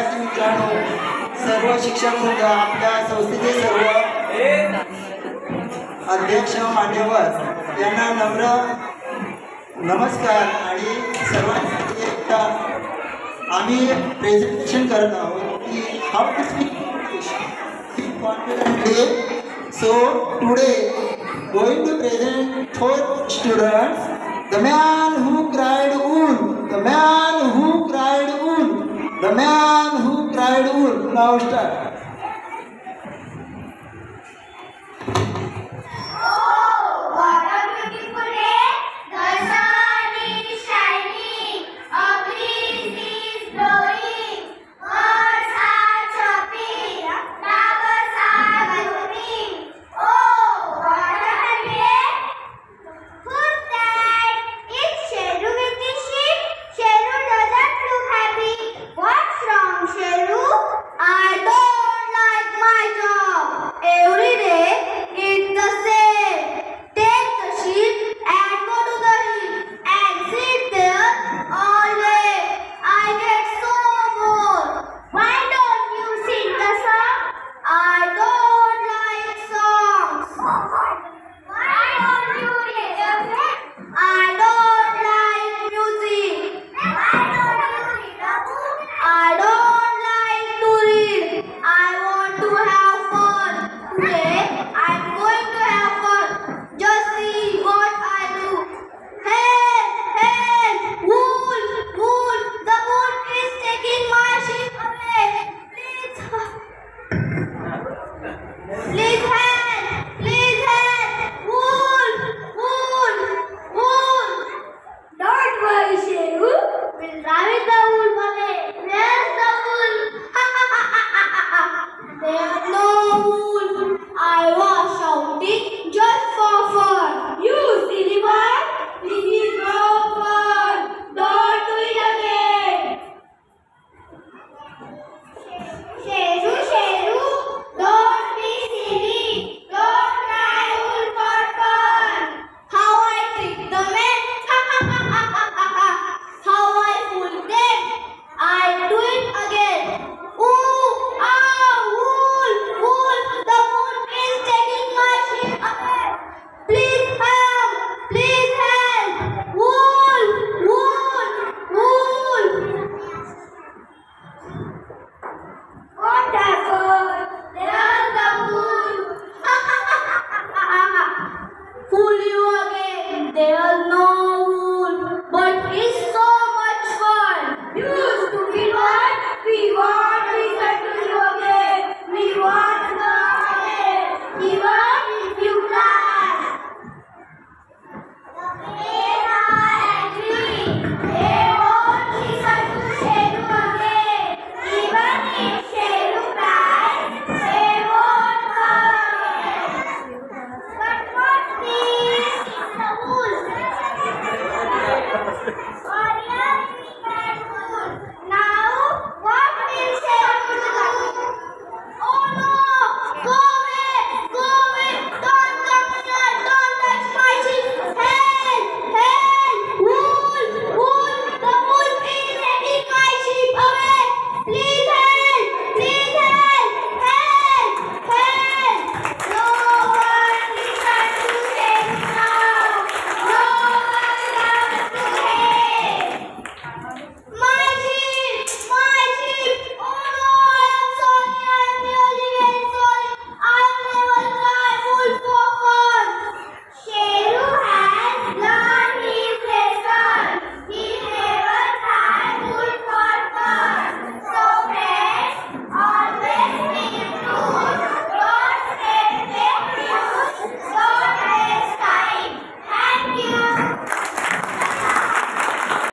विद्यार्थी मित्रांनो, सर्व शिक्षक वृंद, आपल्या संस्थेचे सर्व अध्यक्ष मान्यवर यांना नम्र नमस्कार। आणि सर्वांसाठी एकदा आम्ही प्रेझेंटेशन करत आहोत की how to speak confidently. So today going to present for students the man who cried wool, the man who cried wool, the man who cried wool. Now start.